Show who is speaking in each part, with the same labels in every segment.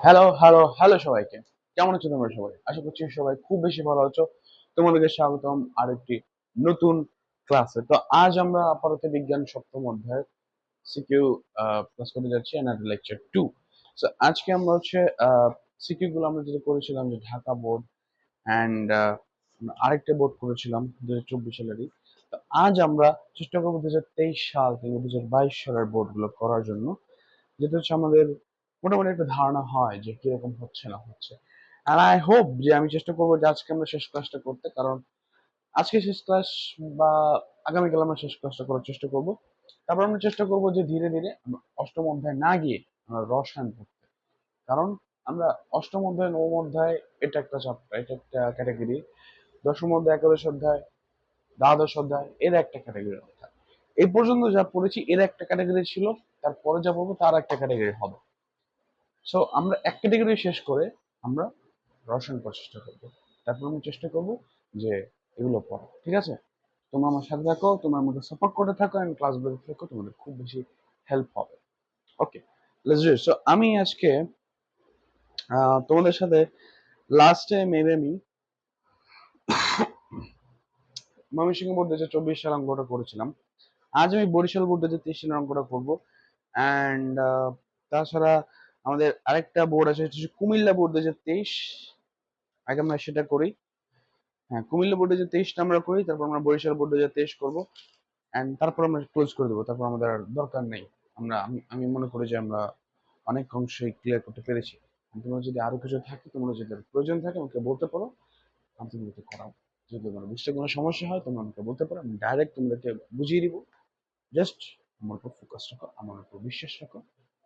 Speaker 1: Hello hello hello সবাইকে। কেমন আছো তোমরা সবাই? আশা করছি সবাই খুব বেশি ভালো আছো। তোমাদেরকে স্বাগতম আরেকটি নতুন ক্লাসে। তো আজ আমরা আপাতত বিজ্ঞান সপ্তম অধ্যায় সিকিউ ক্লাস করতে যাচ্ছি, এন্ড লেকচার 2। সো আজকে আমরা হচ্ছে সিকিউ গুলো আমরা যেটা করেছিলাম যে ঢাকা বোর্ড অ্যান্ড আরেকটা বোর্ড করেছিলাম 2024 সালেরই। তো আজ আমরা চেষ্টা করবো 2023 সাল থেকে 2022 সালের বোর্ড গুলো করার জন্য, যেটা হচ্ছে আমাদের মোটামুটি একটা ধারণা হয় যে কিরকম হচ্ছে না হচ্ছে। আর আই হোপ যে আমি চেষ্টা করবো যে আজকে আমরা শেষ ক্লাসটা করতে, কারণ আজকে শেষ ক্লাস বা আগামীকাল আমরা শেষ ক্লাসটা করার চেষ্টা করব। তারপর আমরা চেষ্টা করব যে ধীরে ধীরে আমরা অষ্টম অধ্যায় না গিয়ে আমরা রসায়ন পড়তে, কারণ আমরা অষ্টম অধ্যায় নবম অধ্যায় এটা একটা চ্যাপ্টার, এটা একটা ক্যাটাগরি। দশম অধ্যায় একাদশ অধ্যায় দ্বাদশ অধ্যায় এর একটা ক্যাটাগরি অধ্যায়। এই পর্যন্ত যা পড়েছি এর একটা ক্যাটাগরি ছিল, তারপরে যা পড়বো তার একটা ক্যাটাগরি হবে। সো আমরা এক ক্যাটাগরি শেষ করে আমরা রসায়ন পড়ার চেষ্টা করবো। তারপর আমি চেষ্টা করব যে এগুলো পড়া, ঠিক আছে? তোমরা আমার সাথে থাকো, তোমরা আমাকে সাপোর্ট করতে থাকো এন্ড ক্লাস বেরোতে থাকো, তোমাদের খুব বেশি হেল্প হবে। ওকে, লেটস ডু ইট। সো আমি আজকে তোমাদের সাথে লাস্টে মেবি আমি ময়মনসিংহ বোর্ড 2024 সাল অঙ্কটা করেছিলাম। আজ আমি বরিশাল বোর্ড 2023 সালের অঙ্কটা করবো। অ্যান্ড তাছাড়া আমাদের আরেকটা বোর্ড আছে, সেটা হচ্ছে কুমিল্লা বোর্ড 2023। আগে আমরা সেটা করি। হ্যাঁ, কুমিল্লা বোর্ডে যে 23টা আমরা করি, তারপর আমরা বরিশাল বোর্ডে যে 23 করবো, এন্ড তারপর আমরা ক্লোজ করে দেবো। তারপর আমাদের আর দরকার নেই। আমি মনে করি যে আমরা অনেক অংশই ক্লিয়ার করতে পেরেছি। তোমরা যদি আরো কিছু থাকে, তোমরা যদি প্রয়োজন থাকে আমাকে বলতে পারো, আমি তোমাদেরকে করাবো। যদি তোমার বুঝতে কোনো সমস্যা হয় তোমরা আমাকে বলতে পারো, আমি ডাইরেক্ট তোমাদেরকে বুঝিয়ে দিব। জাস্ট আমার উপর ফোকাস রাখো, আমার উপর বিশ্বাস রাখো,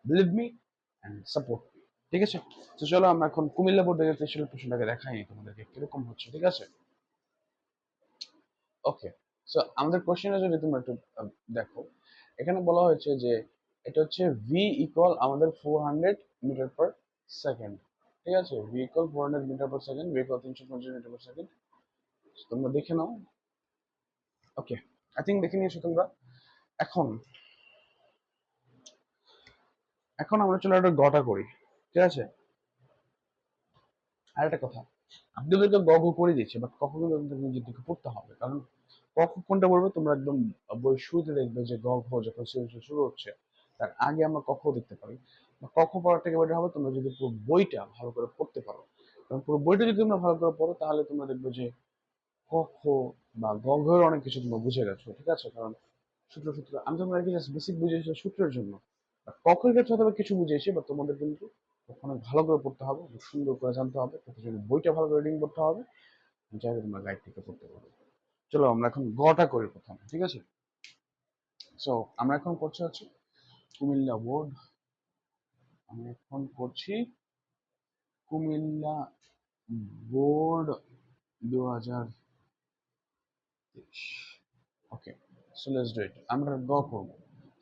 Speaker 1: believe me and support me. ঠিক আছে? তো চলো আমরা এখন কুমিল্লা বোর্ডে যে স্পেশাল প্রশ্নটাকে দেখাই তোমাদেরকে কিরকম হচ্ছে, ঠিক আছে? ওকে, সো আমাদের কোশ্চেনে যদি তোমরা একটু দেখো, এখানে বলা হয়েছে যে এটা হচ্ছে ভি ইকুয়াল আমাদের 400 মিটার পার সেকেন্ড। ঠিক আছে, V equal 400 metre per second, V equal 350 metre per second. তোমরা দেখে নাও। ওকে, আই থিঙ্ক দেখে নিয়েছো তোমরা। এখন এখন আমরা চলো একটা গটা করি, ঠিক আছে? আর একটা কথা, আপনাদেরকে গ ঘ করে দিচ্ছে, বাট কখন কিন্তু নিজের দিকে পড়তে হবে, কারণ কখন কোনটা বলবো তোমরা একদম বই শুরুতে দেখবে যে গ ঘ যখন সিরিয়াল শুরু হচ্ছে তার আগে আমরা ক খ দেখতে পারি। বা ক খ পড়ার থেকে বেটার হবে তোমরা যদি পুরো বইটা ভালো করে পড়তে পারো। কারণ পুরো বইটা যদি তোমরা ভালো করে পড়ো তাহলে তোমরা দেখবে যে ক খ বা গ ঘ এর অনেক কিছু তোমরা বুঝে গেছো, ঠিক আছে? কারণ সূত্র সূত্র আমি তোমরা আর কি জাস্ট বেসিক বুঝিয়েছি সূত্রের জন্য। আর ক খ এর ক্ষেত্রে হয়তো কিছু বুঝিয়েছি, বা তোমাদের কিন্তু অনেক ভালো করে পড়তে হবে, খুব সুন্দর করে জানতে হবে, প্রতিদিন বইটা ভালো করে রিডিং করতে হবে, যাতে তোমরা গাইড থেকে পড়তে পারো। চলো আমরা এখন গটা করি প্রথমে, ঠিক আছে? সো আমরা এখন করছি হচ্ছে কুমিল্লা বোর্ড। আমি এখন করছি Comilla board 2023। Okay, so let's do it. আমরা গ করবো।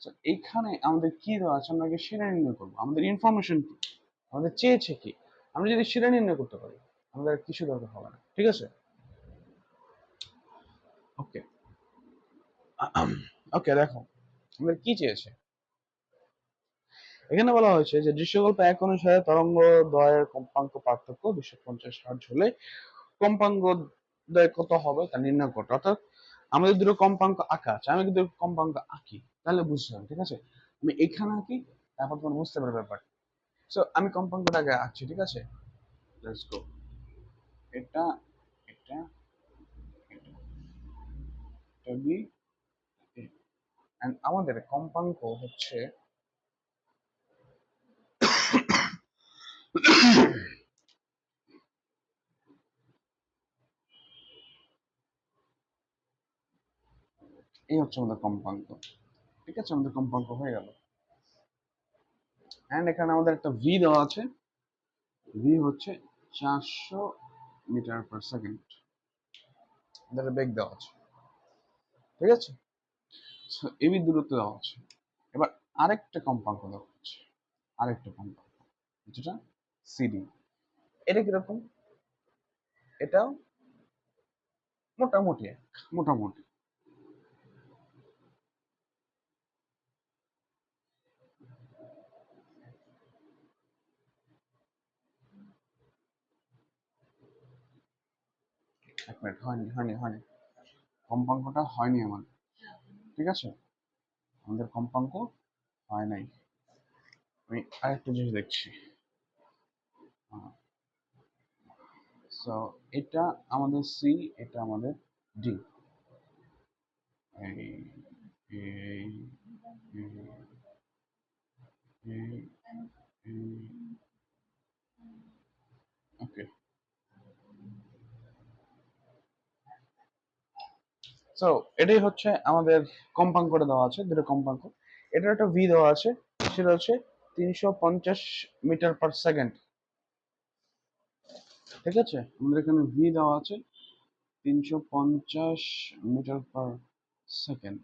Speaker 1: সো এইখানে আমাদের কি দেওয়া আছে আমরা আগে সেটা নির্ণয় করবো। আমাদের ইনফরমেশন কি, আমাদের চেয়েছে কি, আমরা যদি সেটা নির্ণয় করতে পারি আমাদের আর কিছু দরকার হবে না, ঠিক আছে? ওকে, ওকে দেখো আমাদের কি চেয়েছে। এখানে বলা হয়েছে যে দৃশ্যকল্প এক অনুসারে তরঙ্গ দ্বয়ের কম্পাঙ্ক পার্থক্য 250 হার্জ হলে কম্পাঙ্ক দ্বয় কত হবে তা নির্ণয় করতে। অর্থাৎ আমাদের দুটো কম্পাঙ্ক আঁকা আছে, আমি যদি কম্পাঙ্ক আঁকি তাহলে বুঝতে হবে, ঠিক আছে? আমি এখানে আঁকি, তারপর তোমার বুঝতে পারবে ব্যাপার। সো আমি কম্পাঙ্কটাকে আঁকছি, ঠিক আছে? Let's go. এটা এটা এটা এটা বি, এন্ড আমাদের কম্পাঙ্ক হচ্ছে এই হচ্ছে আমাদের কম্পাঙ্ক। ঠিক আছে, আমাদের কম্পাঙ্ক হয়ে গেল। এন্ড এখানে আমাদের একটা ভি দেওয়া আছে, ভি হচ্ছে 400 মিটার পার সেকেন্ড, এদের বেগ দেওয়া আছে, ঠিক আছে? এবি দূরত্ব দেওয়া আছে। এবার আরেকটা কম্পাঙ্ক দেওয়া হচ্ছে, আরেকটা কম্পাঙ্ক যেটা সিডি। এটা কিরকম? এটাও মোটামুটি মোটামুটি এক মিনিট, হয়নি, কম্পাঙ্কটা হয়নি আমাদের, ঠিক আছে, আমাদের কম্পাঙ্ক হয় নাই। আমি আরেকটা জিনিস দেখছি। সো এটা আমাদের সি, এটা আমাদের ডি। এই এই ওকে, সো এটাই হচ্ছে আমাদের কম্পাঙ্কটা দেওয়া আছে, দুটো কম্পাঙ্ক। এটার একটা ভি দেওয়া আছে, সেটা হচ্ছে 350 মিটার পার সেকেন্ড, ঠিক আছে। আমাদের এখানে ভি দেওয়া আছে 350 মিটার পার সেকেন্ড।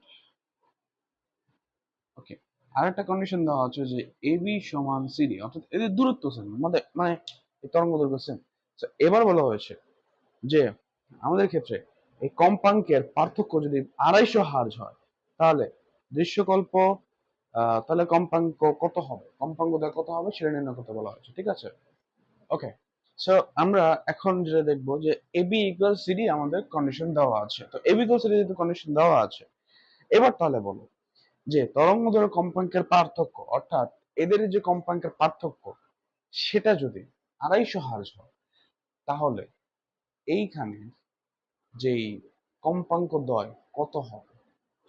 Speaker 1: ওকে, আরেকটা কন্ডিশন দেওয়া আছে যে এবি সমান সিডি, অর্থাৎ এদের দূরত্ব সেম, মানে মানে এই তরঙ্গ দৈর্ঘ্য সেম। এবার বলা হয়েছে যে আমাদের ক্ষেত্রে এই কম্পাঙ্কের পার্থক্য যদি 250 হার্জ হয়, তাহলে দৃশ্যকল্প তাহলে কম্পাঙ্ক কত হবে, কম্পাঙ্ক কত হবে সেটা নির্ণয় করতে বলা হয়েছে, ঠিক আছে। ওকে, সো আমরা এখন যেটা দেখবো যে এবি ইকুয়াল সিডি আমাদের কন্ডিশন দেওয়া আছে। তো এবি ইকুয়াল সিডি যেহেতু কন্ডিশন দেওয়া আছে, এবার তাহলে বলো যে তরঙ্গদৈর্ঘ্য কম্পাঙ্কের পার্থক্য, অর্থাৎ এদের যে কম্পাঙ্কের পার্থক্য সেটা যদি 250 হার্জ হয়, তাহলে এইখানে যেই কম্পাঙ্ক দ্বয় কত হবে।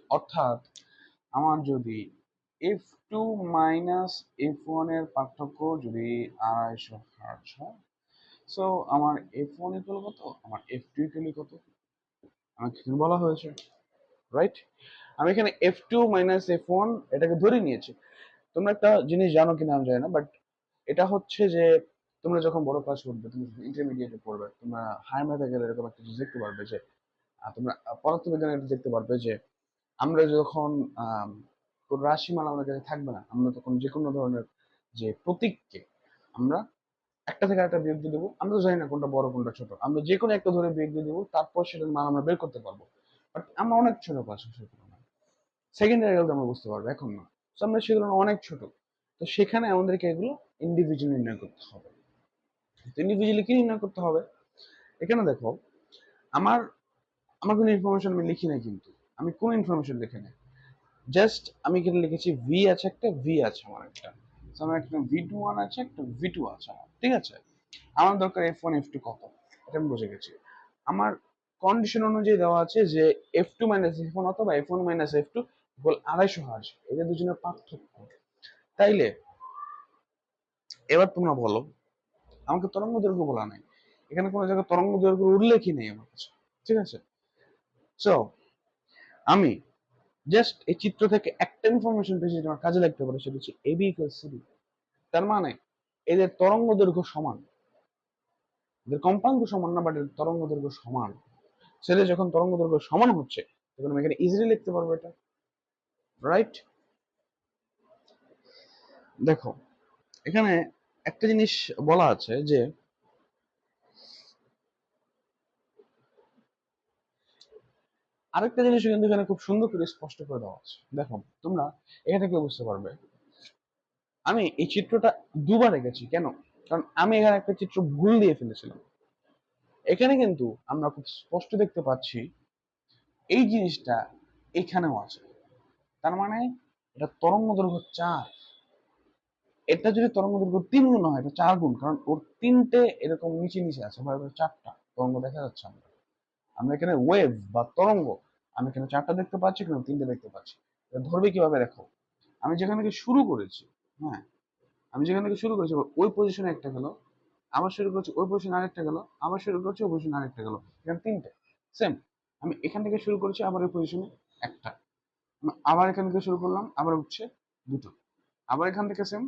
Speaker 1: অর্থাৎ আমার যদি F2 মাইনাস F1 এর পার্থক্য যদি 250 হার্জ হয়, সো আমার F1 ইকুয়াল কত, আমার F2 ইকুয়াল কত, আমাকে বলা হয়েছে, রাইট। আমি এখানে F2 মাইনাস F1 এটাকে ধরে নিয়েছি। তোমরা একটা জিনিস জানো কিনা আমি জানি না, বাট এটা হচ্ছে যে তোমরা যখন বড় ক্লাস করবে, তুমি ইন্টারমিডিয়েটে পড়বে, তোমরা হায়ার ম্যাথে গেলে এরকম একটা জিনিস দেখতে পারবে যে তোমরা পদার্থবিজ্ঞানে এটা দেখতে পারবে যে আমরা যখন কোন রাশিমালা আমাদের কাছে থাকবে না, আমরা তখন যে কোনো ধরনের যে প্রতীককে আমরা একটা থেকে একটা বিয়োগ দিয়ে দেবো, আমরা তো জানি না কোনটা বড় কোনটা ছোট, আমরা যে কোনো একটা ধরে বিয়োগ দিয়ে দেবো, তারপর সেটার মান আমরা বের করতে পারবো। বাট আমরা অনেক ছোট ক্লাস, সেকেন্ডারি গেলে আমরা বুঝতে পারবো, এখন না। তো আমরা সেগুলো অনেক ছোট, তো সেখানে আমাদেরকে এগুলো ইন্ডিভিজুয়ালি নির্ণয় করতে হবে। ইন্ডিভিজুয়ালি কি নির্ণয় করতে হবে, এখানে দেখো আমার আমার কোনো ইনফরমেশন আমি লিখি নাই, কিন্তু আমি কোন ইনফরমেশন লিখি নাই, জাস্ট আমি এখানে লিখেছি ভি আছে, একটা ভি আছে আমার একটা, আমার একটা V21 আছে, একটা V2 আছে আমার, ঠিক আছে। আমার দরকার F1 F2 কত, এটা আমি বুঝে গেছি। আমার কন্ডিশন অনুযায়ী দেওয়া আছে যে F2 মাইনাস F1 অথবা F1 minus F2 equal 250 hertz, এদের দুজনের পার্থক্য। তাইলে এবার তোমরা বলো, আমাকে তরঙ্গ দৈর্ঘ্য বলা নাই, এখানে কোনো জায়গায় তরঙ্গ দৈর্ঘ্য উল্লেখই নেই আমার কাছে, ঠিক আছে। সো আমি জাস্ট এই চিত্র থেকে একটা ইনফরমেশন পেয়েছি যেটা আমার কাজে লাগতে পারে, সেটা হচ্ছে এবি ইকুয়াল সিডি। তার মানে এদের তরঙ্গ দৈর্ঘ্য সমান, এদের কম্পাঙ্ক সমান না, বাট এদের তরঙ্গ দৈর্ঘ্য সমান। সেটা যখন তরঙ্গ দৈর্ঘ্য সমান হচ্ছে, তখন আমি এখানে ইজিলি লিখতে পারবো এটা, রাইট। দেখো এখানে একটা জিনিস বলা আছে যে আরেকটা জিনিস কিন্তু এখানে খুব সুন্দর করে স্পষ্ট করে দেওয়া আছে। দেখো তোমরা এখানে থেকে বুঝতে পারবে, আমি এই চিত্রটা দুবার এঁকেছি কেন, কারণ আমি এখানে একটা চিত্র ভুল দিয়ে ফেলেছিলাম। এখানে কিন্তু আমরা খুব স্পষ্ট দেখতে পাচ্ছি এই জিনিসটা এখানেও আছে, তার মানে এটা তরঙ্গ দৈর্ঘ্য 4। এটা যদি তরঙ্গ দৈর্ঘ্য 3 গুণ হয়, এটা 4 গুণ, কারণ ওর তিনটে এরকম নিচে নিচে আছে, ভাবে 4টা তরঙ্গ দেখা যাচ্ছে। আমরা আমরা এখানে ওয়েভ বা তরঙ্গ, আমি এখানে 4টা দেখতে পাচ্ছি, এখানে 3টে দেখতে পাচ্ছি। এটা ধরবে কিভাবে দেখো, আমি যেখান থেকে শুরু করেছি, হ্যাঁ আমি যেখান থেকে শুরু করেছি ওই পজিশনে একটা গেল, আবার শুরু করছি ওই পজিশনে আরেকটা গেল, আবার শুরু করছি ওই পজিশনে আরেকটা গেল, এখানে 3টে সেম। আমি এখান থেকে শুরু করেছি, আবার ওই পজিশনে একটা, আবার এখান থেকে শুরু করলাম, আবার উঠছে দুটো, আবার এখান থেকে সেম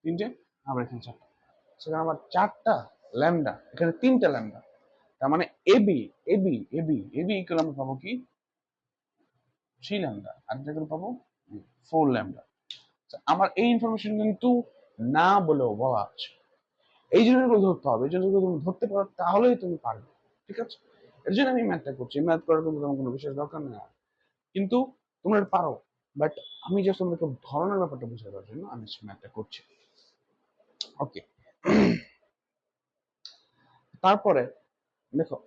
Speaker 1: 3টে, আবার এখানে 4টা, সেখানে আবার 4টা ল্যামডা, এখানে 3টা ল্যামডা। তার মানে AB AB AB AB equal আমরা পাবো কি 3 ল্যামডা, আর যেগুলো পাবো 4 ল্যামডা। আমার এই ইনফরমেশন কিন্তু না বলেও বলা আছে, এই জিনিসগুলো ধরতে হবে, এই জিনিসগুলো তুমি ধরতে পারো তাহলেই তুমি পারবে, ঠিক আছে। এর জন্য আমি ম্যাথটা করছি, ম্যাথ করার কিন্তু তেমন কোনো বিশেষ দরকার নেই, কিন্তু তোমরা পারো, বাট আমি জাস্ট তোমাদেরকে ধরনের ব্যাপারটা বোঝানোর জন্য আমি ম্যাথটা করছি। ওকে, তারপরে দেখো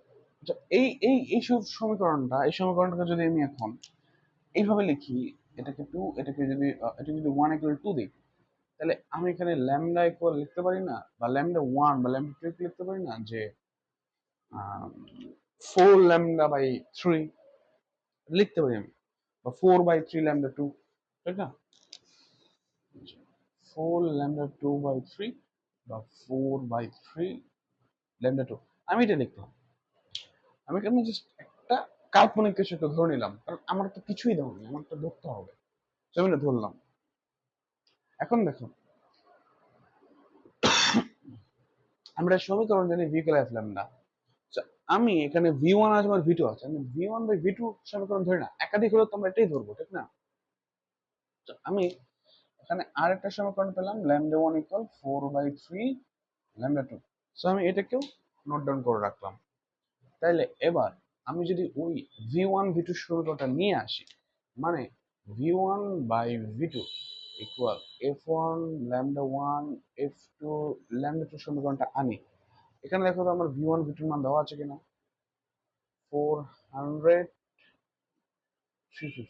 Speaker 1: এই সমীকরণটাকে যদি আমি এখন এইভাবে লিখি, এটাকে 2, এটাকে যদি এটা যদি 1 ইকুয়াল 2 দিই, তাহলে আমি এখানে ল্যামডা ইকুয়াল লিখতে পারি না, বা ল্যামডা 1 বা ল্যামডা 2 লিখতে পারি না যে 4 ল্যামডা বাই 3 লিখতে পারি আমি, বা 4 বাই 3 ল্যামডা 2, ঠিক না? 4 ল্যামডা 2 বাই 3 বা 4 বাই 3 ল্যামডা 2, আমি এটা লিখলাম। আমি এখানে জাস্ট একটা কাল্পনিক কিছু একটা ধরে নিলাম, কারণ আমার তো কিছুই দেওয়া নেই, আমার তো ধরতে হবে, তো আমি এটা ধরলাম। এখন দেখো, আমরা সমীকরণ জানি ভি ইকুয়াল এফ ল্যামডা। আমি এখানে ভি ওয়ান আছে আমার ভি টু আছে, আমি V one by V two সমীকরণ ধরি না, একাধিক হলে তো আমরা এটাই ধরবো, ঠিক না? আমি এখানে আর একটা সমীকরণ পেলাম, lambda one equal 4/3 lambda 2। So আমি এটাকেও নোট ডাউন করে রাখলাম। তাইলে এবার আমি যদি ওই ভি ওয়ান ভি টু সমীকরণটা নিয়ে আসি, মানে V one by V two equal F one lambda one F two lambda 2 সমীকরণটা আনি, এখানে দেখো তো আমার ভি ওয়ান ভি টুর মান দেওয়া আছে কিনা। 400, 350।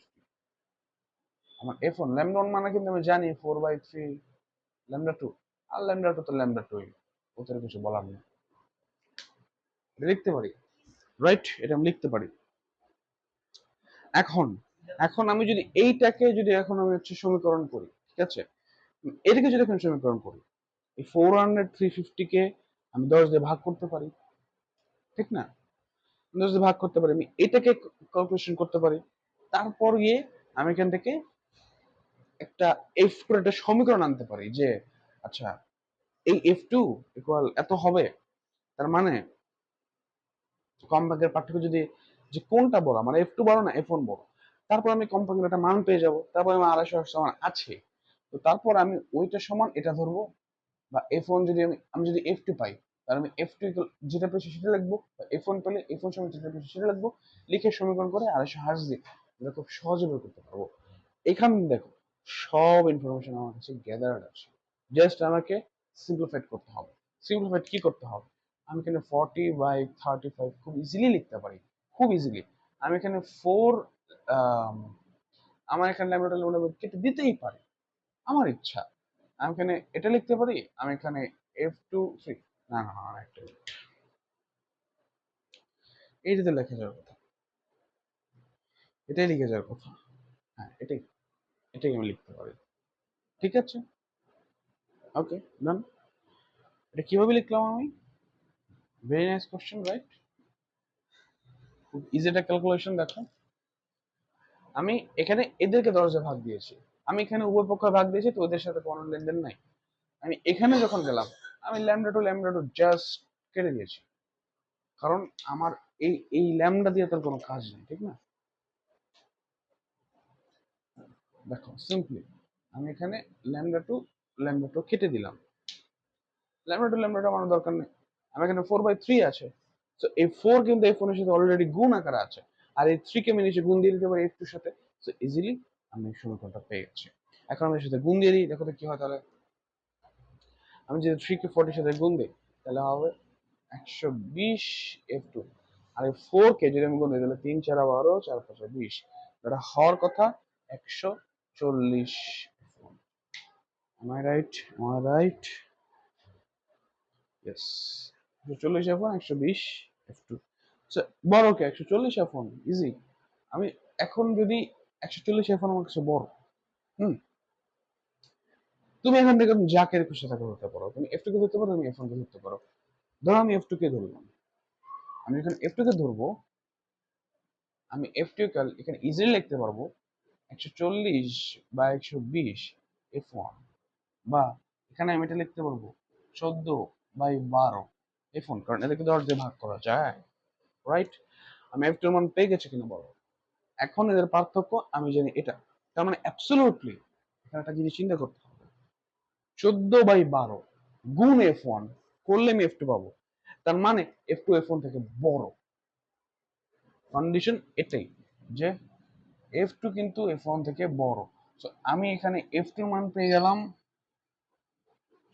Speaker 1: আমার এফ ওয়ান ল্যামডা ওয়ান মানে কিন্তু আমি জানি 4/3 ল্যামডা 2, আর ল্যামডা 2 তো ল্যামডা 2, ওদের কিছু বলার নেই, এটা লিখতে পারি, রাইট? এটা আমি লিখতে পারি। এখন এখন আমি যদি এইটাকে যদি এখন আমি হচ্ছে সমীকরণ করি, ঠিক আছে, এটাকে যদি এখন সমীকরণ করি, এই 400 350 কে আমি 10 দিয়ে ভাগ করতে পারি, ঠিক না? 10 দিয়ে ভাগ করতে পারি, আমি এটাকে ক্যালকুলেশন করতে পারি, তারপর গিয়ে আমি এখান থেকে একটা এফ করে একটা সমীকরণ আনতে পারি যে আচ্ছা এই এফ টু ইকুয়াল এত হবে, তার মানে কম্পাঙ্কের পার্থক্য যদি, যে কোনটা বড়, মানে এফ টু বড় না এফ ওয়ান বড়, তারপর আমি কম্পাঙ্কের একটা মান পেয়ে যাব, তারপর আমি 250 সমান আছে, তো তারপর আমি ওইটা সমান এটা ধরবো, বা এফ ওয়ান যদি আমি যদি এফ টু পাই, তাহলে আমি এফ টু যেটা পেয়েছি সেটা লিখবো, এফ ওয়ান পেলে এফ ওয়ান সমান যেটা পেয়েছি সেটা লিখবো, লিখে সমীকরণ করে 250 দিয়ে এটা খুব সহজে বের করতে পারবো। এখানে দেখো সব ইনফরমেশন আমার কাছে গ্যাদার্ড আছে, জাস্ট আমাকে সিম্পলিফাইড করতে হবে। সিম্পলিফাইড কি করতে হবে, আমি এখানে 40/35 খুব ইজিলি লিখতে পারি, খুব ইজিলি। আমি এখানে 4, আমার এখানে ল্যামডা ল্যামডা কেটে দিতেই পারি, আমার ইচ্ছা। আমি এখানে এটা লিখতে পারি, আমি এখানে f2 3, না না না একটা এইটা তো লেখা যাওয়ার কথা, এটাই লিখে যাওয়ার কথা, হ্যাঁ এটাই, এটাই আমি লিখতে পারি, ঠিক আছে, ওকে ডান। এটা কিভাবে লিখলাম আমি? Very nice question, right? খুব ইজি একটা ক্যালকুলেশন। দেখো আমি এখানে এদেরকে 10 দিয়ে ভাগ দিয়েছি, আমি এখানে উভয় পক্ষ ভাগ দিয়েছি, তো ওদের সাথে কোনো লেনদেন নাই। আমি এখানে যখন গেলাম, আমি ল্যামডা টু জাস্ট কেটে দিয়েছি, কারণ আমার এই ল্যামডা দিয়ে তার কোনো কাজ নেই, ঠিক না? দেখো সিম্পলি আমি এখানে ল্যামডা টু কেটে দিলাম, ল্যামডা টু আমার দরকার নেই, আমার এখানে 4/3 আছে, তো এই 4 কিন্তু এই ফোনের সাথে অলরেডি গুণ আকারে আছে, আর এই 3 কে আমি নিচে গুণ দিয়ে দিতে পারি f2 এর সাথে, সো ইজিলি আমি সমীকরণটা পেয়ে গেছি। এখন আমি এর সাথে গুণ দিয়ে দিই, দেখো তো কি হয়। তাহলে আমি যদি 3 কে 40 এর সাথে গুণ দিই, তাহলে হবে 120 f2, আর এই 4 কে যদি আমি গুণ দিই, তাহলে 3 4 12 4 5 20, এটা হওয়ার কথা 140 f1। Am I right? Am I right? Yes. 140 f1 120 f2, বড় কে 140 f1 ইজি। আমি এখন যদি 140 f1 আমার কাছে বড়, হুম, তুমি এখান থেকে যাকে খুশি তাকে ধরতে পারো, তুমি f2 কে ধরতে পারো, তুমি f1 কে ধরতে পারো। ধরো আমি f2 কে ধরলাম, আমি এখানে f2 কে ধরবো, আমি f2 কাল এখানে ইজিলি লিখতে পারবো 140 বা 120 f1, বা এখানে আমি এটা লিখতে পারবো 14/12 f1, কারণ এটাকে 10 দিয়ে ভাগ করা যায়, রাইট? আমি f2 এর মান পেয়ে গেছি কিনা বলো। এখন এদের পার্থক্য আমি জানি এটা, তার মানে অ্যাবসলিউটলি এখানে একটা জিনিস চিন্তা করতে হবে, 14/12 গুণ f1 করলে আমি f2 পাবো, তার মানে f2 f1 থেকে বড়। কন্ডিশন এটাই যে f2 কিন্তু f1 থেকে বড়। সো আমি এখানে f2 মান পেয়ে গেলাম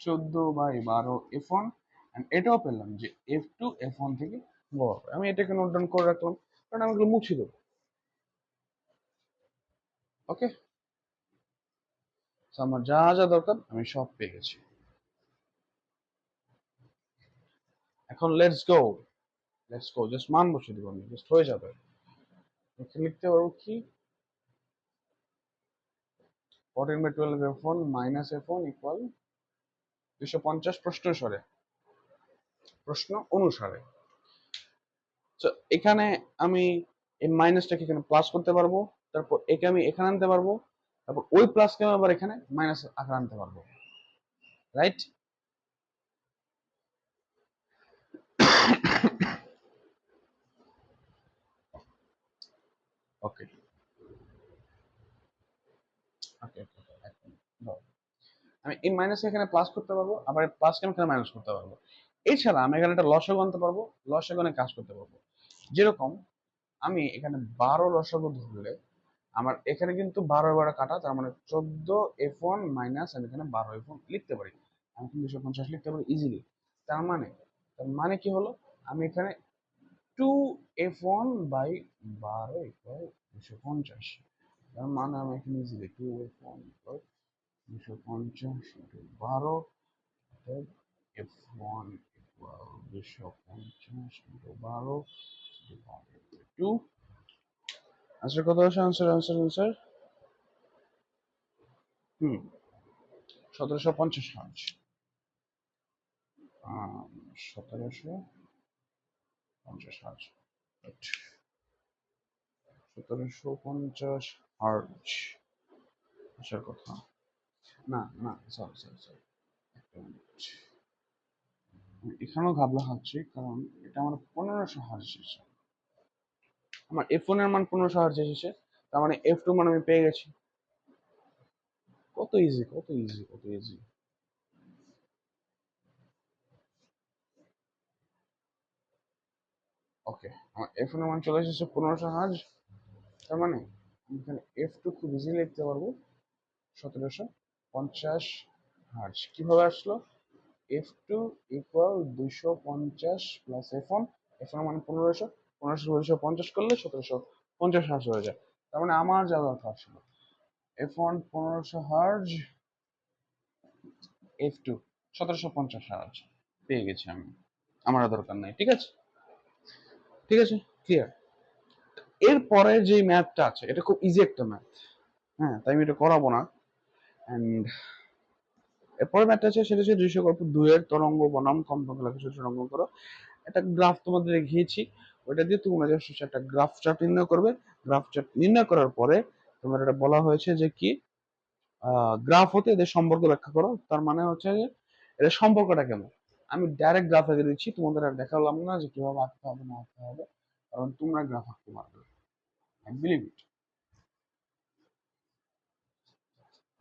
Speaker 1: 14/12 f1, এন্ড এটাও পেলাম যে f2 f1 থেকে আমি এটাকে নোট ডাউন করে রাখলাম, কারণ আমি এগুলো মুছে দেবো। ওকে, আমার যা যা দরকার আমি সব পেয়ে গেছি। এখন লেটস গো জাস্ট মান বসে দিব, আমি জাস্ট হয়ে যাবে। এখানে লিখতে পারবো কি 14/12 মাইনাস f1 ইকুয়াল 250 প্রশ্ন অনুসারে। তো এখানে আমি এই মাইনাসটাকে এখানে প্লাস করতে পারবো, তারপর একে আমি এখানে আনতে পারবো, তারপর ওই প্লাসকে আমি আবার এখানে মাইনাস আকারে আনতে পারবো, রাইট? ওকে ওকে আমি এই মাইনাসকে এখানে প্লাস করতে পারবো, আবার প্লাসকে আমি এখানে মাইনাস করতে পারবো। এছাড়া আমি এখানে একটা লসাগু আনতে পারবো, লসাগুনে কাজ করতে পারবো। যেরকম আমি এখানে 12 লসাগু ধরলে আমার এখানে কিন্তু 12 কাটা, তার মানে 14f1 মাইনাস আমি এখানে 12f1 লিখতে পারি। আমি কিন্তু 250 লিখতে পারি ইজিলি। তার মানে কি হলো, আমি এখানে 2f1 বাই 12 ইকুয়াল 250। তার মানে আমি এখানে easily 2f1 equal 250 into 12, f1 equal 250 into 12 2। Answer কত আসে? Answer 1750 hertz. 1750 হার্জ, 1750 হার্জ আসার কথা। না না, সরি, এখানেও ঘাবলা খাচ্ছি, কারণ এটা আমার 1500 হার্জ এসেছে। আমার f1 এর মান 1500 হার্জ এসেছে, তার মানে f2 মান আমি পেয়ে গেছি। কত ইজি। ওকে, আমার f1 এর মান চলে এসেছে 1500 হার্জ। তার মানে আমি এখানে f2 খুব ইজিলি লিখতে পারবো 1750 হার্জ। কিভাবে আসলো? f2 equal 250 plus f1, f1 মানে 1500, 250 করলে 1750 হার্জ হয়ে যায়। তার মানে আমার যা দরকার ছিল f1 1500 হার্জ, f2 1750 হার্জ পেয়ে গেছি আমি। আমার আর দরকার নাই। ঠিক আছে, ক্লিয়ার। এর পরে যে ম্যাথটা আছে এটা খুব ইজি একটা ম্যাথ, হ্যাঁ, তাই আমি এটা করাবো না। এন্ড এরপরে ম্যাথটা আছে, সেটা হচ্ছে 200 গল্প 2 এর তরঙ্গ বনাম কম্পাঙ্ক লেখচিত্র অঙ্কন করো। একটা গ্রাফ তোমাদের দেখিয়েছি, ওটা দিয়ে তোমরা জাস্ট একটা গ্রাফ চার্ট নির্ণয় করবে। গ্রাফ চার্ট নির্ণয় করার পরে তোমার এটা বলা হয়েছে যে কি গ্রাফ হতে এদের সম্পর্ক ব্যাখ্যা করো। তার মানে হচ্ছে যে এদের সম্পর্কটা কেমন। আমি ডাইরেক্ট গ্রাফ এঁকে দিচ্ছি, তোমাদের আর দেখালাম না যে কিভাবে আঁকতে হবে না আঁকতে হবে, কারণ তোমরা গ্রাফ আঁকতে পারবে, আই বিলিভ ইট।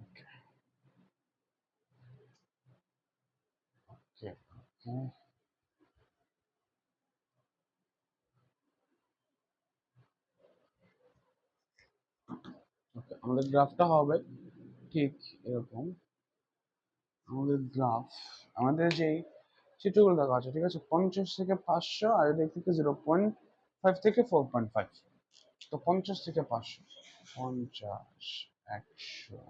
Speaker 1: ওকে ওকে, আমাদের গ্রাফটা হবে ঠিক এরকম। আমাদের যেই চিত্রগুলো দেখা আছে, ঠিক আছে, 50 থেকে 500, আর এদিক থেকে 0.5 থেকে 4.5। তো 50 থেকে 500, 50, 100,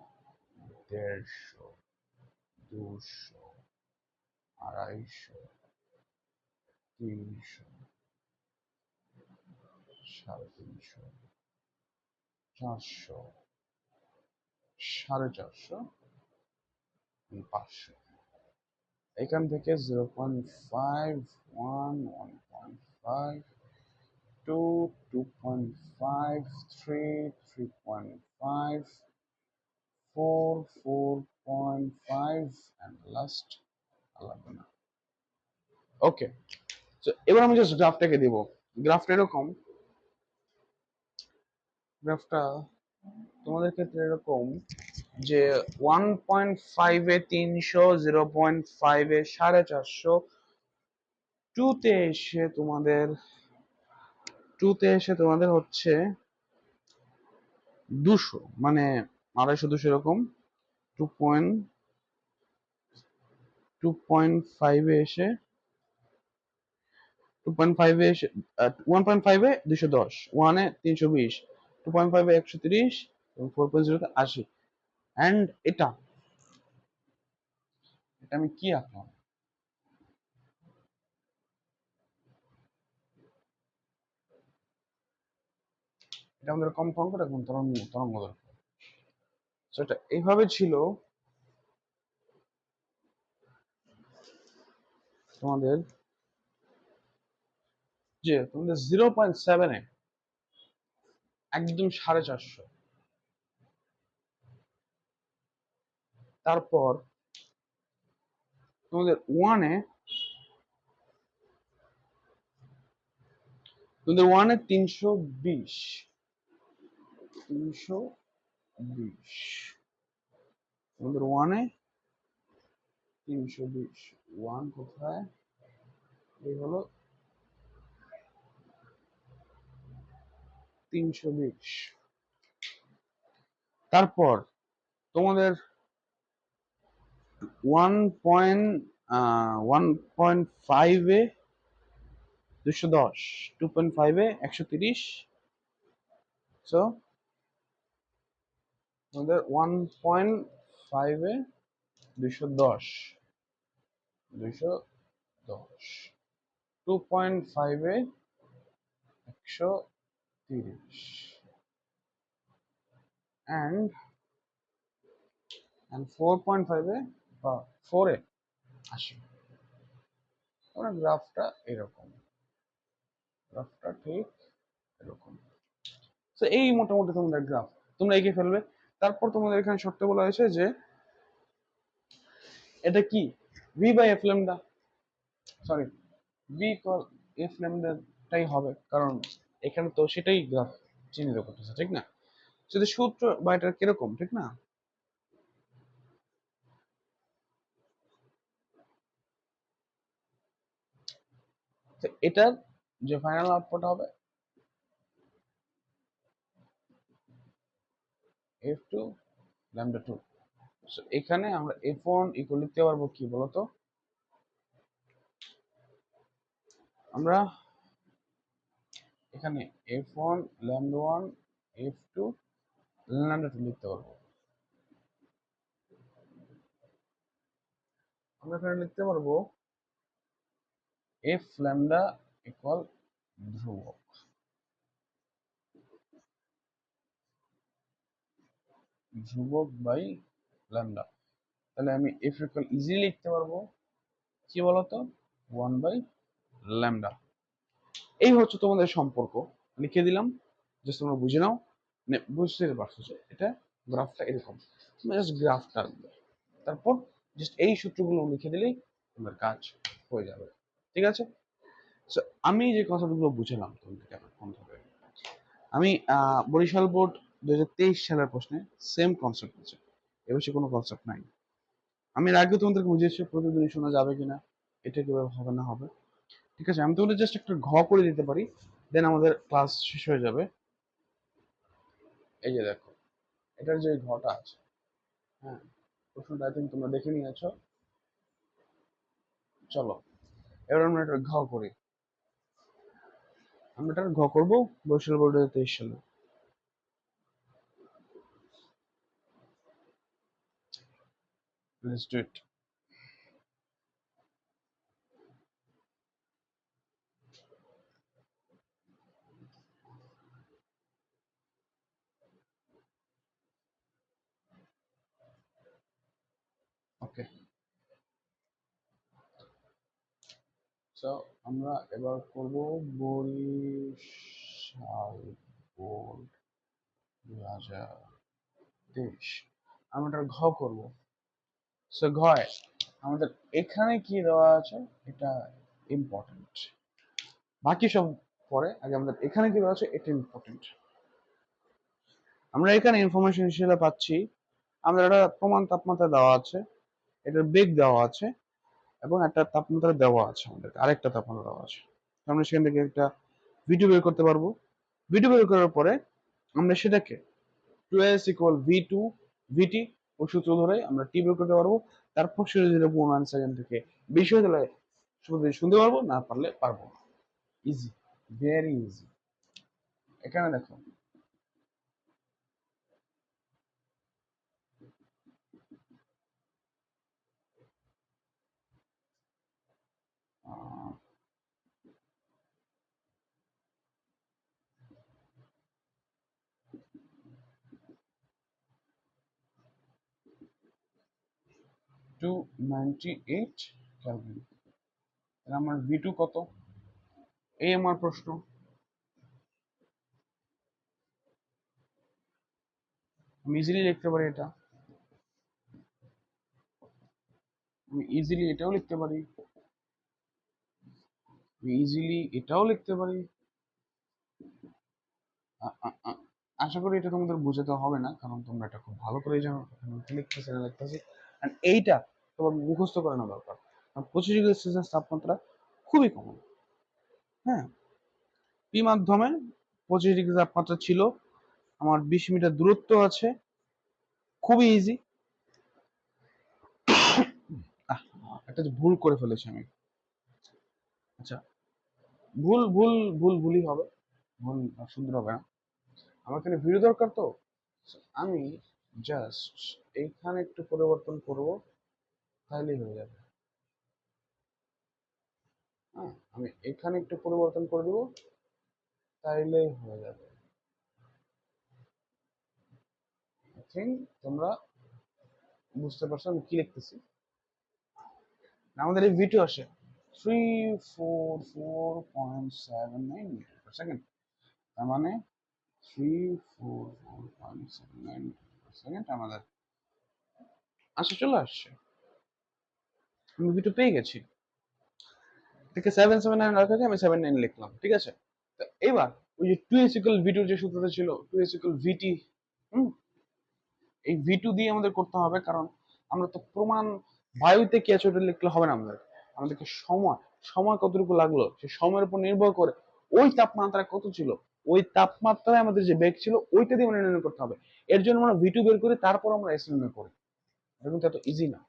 Speaker 1: 150, 200, 250, 300, 350, 400, 450, 500। এখান থেকে 0.5, 1, 1.5, 2, 2.5, 3, 3.5, 4, 4.5, and last 11। ওকে, তো এবার আমি জাস্ট গ্রাফটাকে দিব। গ্রাফটা এরকম, গ্রাফটা তোমাদের ক্ষেত্রে এরকম যে 1.5 এ 300, 0.5 এ 450, 2 তে এসে তোমাদের হচ্ছে 200, মানে 250, 200 এরকম। 2.5 এ এসে 2.5 এ 1.5 এ 210, 1 এ 320, 2.5 এ 130 এবং 4.0 তে 80। এন্ড এটা এটা আমি কি আঁকলাম? এটা আমাদের কম্পাঙ্ক, এখন তরঙ্গ দৈর্ঘ্য। সো এটা এইভাবে ছিল তোমাদের, যে তোমাদের 0.7 এ একদম 450, তারপর তোমাদের 1 এ 320, 320 তোমাদের 1 এ 320, 1 কোথায়, এই হলো 320। তারপর তোমাদের 1.5 এ 210, 2.5 এ 130। সো তোমাদের 1.5 এ 210, 210, 2.5 এ 130 and 4.5 এ বা 4 এ 80। তোমরা গ্রাফটা এরকম, গ্রাফটা ঠিক এরকম। তো এই মোটামুটি তোমাদের গ্রাফ তোমরা এঁকে ফেলবে। তারপর তোমাদের এখানে শর্ত বলা হয়েছে যে এটা কি V by F lambda, sorry V equal F ল্যামডাটাই হবে, কারণ এখানে তো সেটাই গ্রাফ চিহ্নিত করতেছে, ঠিক না? যদি সূত্র বা এটা কিরকম, ঠিক না? তো এটার যে ফাইনাল আউটপুট হবে এফ টু ল্যামডা টু। এখানে আমরা এফ ওয়ান ইকুয়াল লিখতে পারবো কি বলতো, আমরা এখানে F one lambda one F two lambda two লিখতে পারবো। আমরা এখানে লিখতে পারবো এফ ল্যামডা ইকুয়াল ধ্রুবক, ধ্রুবক বাই ল্যামডা। তাহলে আমি এফ ইকুয়াল ইজিলি লিখতে পারবো কি বলতো, 1 বাই ল্যামডা। এই হচ্ছে তোমাদের সম্পর্ক, লিখে দিলাম, জাস্ট তোমরা বুঝে নাও, মানে বুঝতে পারছো যে এটা গ্রাফটা এরকম। জাস্ট গ্রাফটা আঁকবে, তারপর জাস্ট এই সূত্রগুলো লিখে দিলেই তোমার কাজ হয়ে যাবে, ঠিক আছে? So, আমি যে কথাগুলো বুঝালাম তোমাদেরকে এখন ধরে, আমি বরিশাল বোর্ড 2023 সালের প্রশ্নে সেম কনসেপ্ট আছে, এ বেশি কোনো কনসেপ্ট নাই। আমি এর আগে তোমাদেরকে বুঝিয়েছি প্রতিদিনই শোনা যাবে কিনা, এটা কিভাবে হবে না হবে, ঠিক আছে? আমি তোমাদের জাস্ট একটা করে দিতে পারি, দেন আমাদের ক্লাস শেষ হয়ে যাবে। এই যে দেখো, এটার যে ঘটা আছে, হ্যাঁ, প্রশ্নটা আই থিঙ্ক তোমরা দেখে নিয়েছো। চলো এবার আমরা এটা করি, আমরা এটা করবো বরিশাল বোর্ড 2023 সালে। Let's do it. Okay, so আমরা এবার করব বরিশাল বোর্ড 2023। আমরা এটা করব। সো ঘয় আমাদের এখানে কি দেওয়া আছে এটা ইম্পর্টেন্ট, বাকি সব পরে, আগে আমাদের এখানে কি দেওয়া আছে এটা ইম্পর্টেন্ট। আমরা এখানে ইনফরমেশন হিসেবে পাচ্ছি আমাদের একটা প্রমাণ তাপমাত্রা দেওয়া আছে, এটার বেগ দেওয়া আছে, এবং একটা তাপমাত্রা দেওয়া আছে, আমাদের আরেকটা তাপমাত্রা দেওয়া আছে। আমরা সেখান থেকে একটা ভিডিও বের করতে পারবো। ভিডিও বের করার পরে আমরা সেটাকে 2s ইকুয়াল v2 vt ও সূত্র ধরে আমরা টি বের করতে পারবো। তারপর সেটা যেটা 1 সেকেন্ড থেকে বেশি হয়ে গেলে শুনতে পারবো, না পারলে পারবো না। Easy, very easy. এখানে দেখো, আহ, 298 কেলভিন। আমার V2 কত, এই আমার প্রশ্ন। আমি ইজিলি লিখতে পারি এটা, আমি ইজিলি এটাও লিখতে পারি, আমি ইজিলি এটাও লিখতে পারি। আশা করি এটা তোমাদের বোঝাতে হবে না, কারণ তোমরা এটা খুব ভালো করে জানো এখানে কি লিখতেছি না লিখতেছি। আর এইটা তোমার মুখস্থ করে না দরকার, কারণ 25 ডিগ্রি সেলসিয়াস তাপমাত্রা খুবই কমন। হ্যাঁ, পি মাধ্যমে 25 ডিগ্রি তাপমাত্রা ছিল, আমার 20 মিটার দূরত্ব আছে, খুবই ইজি। একটা যে ভুল করে ফেলেছি আমি, আচ্ছা, ভুল ভুল ভুল ভুলই হবে, ভুল সুন্দর হবে না। আমার এখানে ভিডিও দরকার, তো আমি জাস্ট এইখানে একটু পরিবর্তন করব, তাহলেই হয়ে যাবে। হ্যাঁ, আমি এখানে একটু পরিবর্তন করে দিব, তাইলেই হয়ে যাবে। আই থিঙ্ক তোমরা বুঝতে পারছো আমি কি লিখতেছি। আমাদের এই ভিডিও আসে 344.79 মিটার পার সেকেন্ড, তার মানে 344.79 মিটার পার সেকেন্ড আমাদের চলে আসছে। আমি ভিডিও পেয়ে গেছি, থেকে 779 রাখা আছে, আমি 79 লিখলাম, ঠিক আছে। তো এবার ওই যে 2 ভিডিওর যে সূত্রটা ছিল, 2 ভিটি, হুম, এই V2 দিয়ে আমাদের করতে হবে, কারণ আমরা তো প্রমাণ বায়ুতে কি আছে ওটা লিখলে হবে না, আমাদেরকে সময়, সময় কতটুকু লাগলো সে সময়ের উপর নির্ভর করে ওই তাপমাত্রা কত ছিল, ওই তাপমাত্রায় আমাদের যে বেগ ছিল ওইটা দিয়ে আমরা নির্ণয় করতে হবে। এর জন্য আমরা V2 বের করি, তারপর আমরা S নির্ণয় করি। এটা কিন্তু এত ইজি না।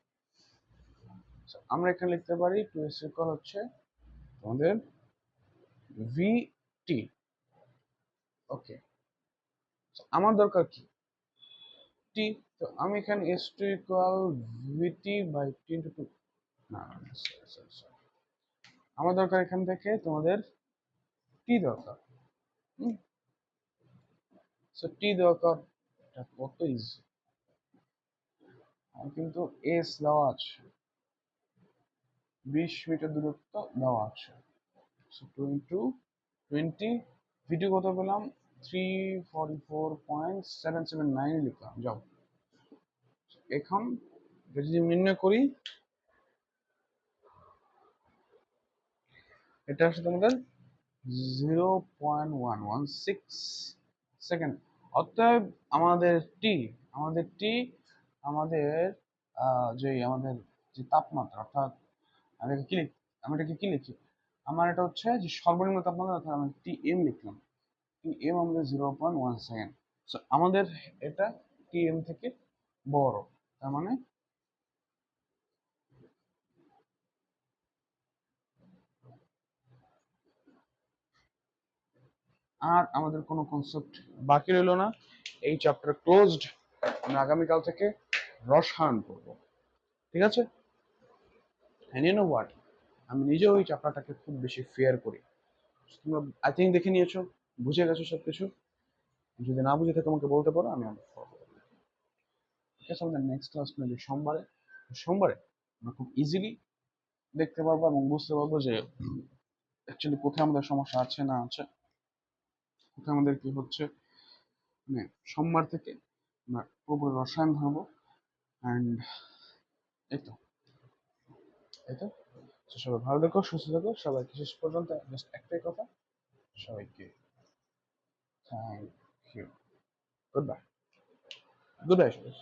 Speaker 1: আমরা এখানে লিখতে পারি 2S হচ্ছে আমাদের VT। ওকে, আমার দরকার কি টি, তো আমি এখানে S2 VT by T into 2, না আমার দরকার এখান থেকে তোমাদের টি দরকার। সো টি দরকার, এটা কত ইজি। আর কিন্তু এস দেওয়া আছে, 20 মিটার দূরত্ব দেওয়া আছে। সো 20 ভিডিও কত পেলাম, 344.779 লিখলাম। যাও, এখন যদি নির্ণয় করি, এটা আসলে তোমাদের 0.116 সেকেন্ড। অতএব আমাদের টি, আমাদের টি, আমাদের আমাদের যে তাপমাত্রা, অর্থাৎ আমি এটাকে কি লিখি, আমি এটাকে কি লিখি, আমার এটা হচ্ছে যে সর্বনিম্ন তাপমাত্রা, অর্থাৎ আমি টি এম লিখলাম। টি এম আমাদের 0.1 সেকেন্ড। সো আমাদের এটা টি এম থেকে বড়, তার মানে আর আমাদের কোনো কনসেপ্ট বাকি রইলো না। এই চ্যাপ্টার ক্লোজড। আমি আগামীকাল থেকে রসায়ন পড়বো, ঠিক আছে। এন্ড ইউ নো হোয়াট, আমি নিজেও ওই চ্যাপ্টারটাকে খুব বেশি ফেয়ার করি। তোমরা আই থিঙ্ক দেখে নিয়েছো, বুঝে গেছো সবকিছু। যদি না বুঝে থাকে আমাকে বলতে পারো, আমি আমাকে ঠিক আছে। আমাদের নেক্সট ক্লাস নেবে সোমবারে। সোমবারে আমরা খুব ইজিলি দেখতে পারবো এবং বুঝতে পারবো যে অ্যাকচুয়ালি কোথায় আমাদের সমস্যা আছে না আছে, কোথায় আমাদের কি হচ্ছে। মানে সোমবার থেকে আমরা পুরোপুরি রসায়ন ধরবো। অ্যান্ড এই তো, এই তো। তো সবাই ভালো থেকো, সুস্থ থেকো, সবাইকে শেষ পর্যন্ত জাস্ট একটাই কথা, সবাইকে thank you, goodbye, goodbye সবাই।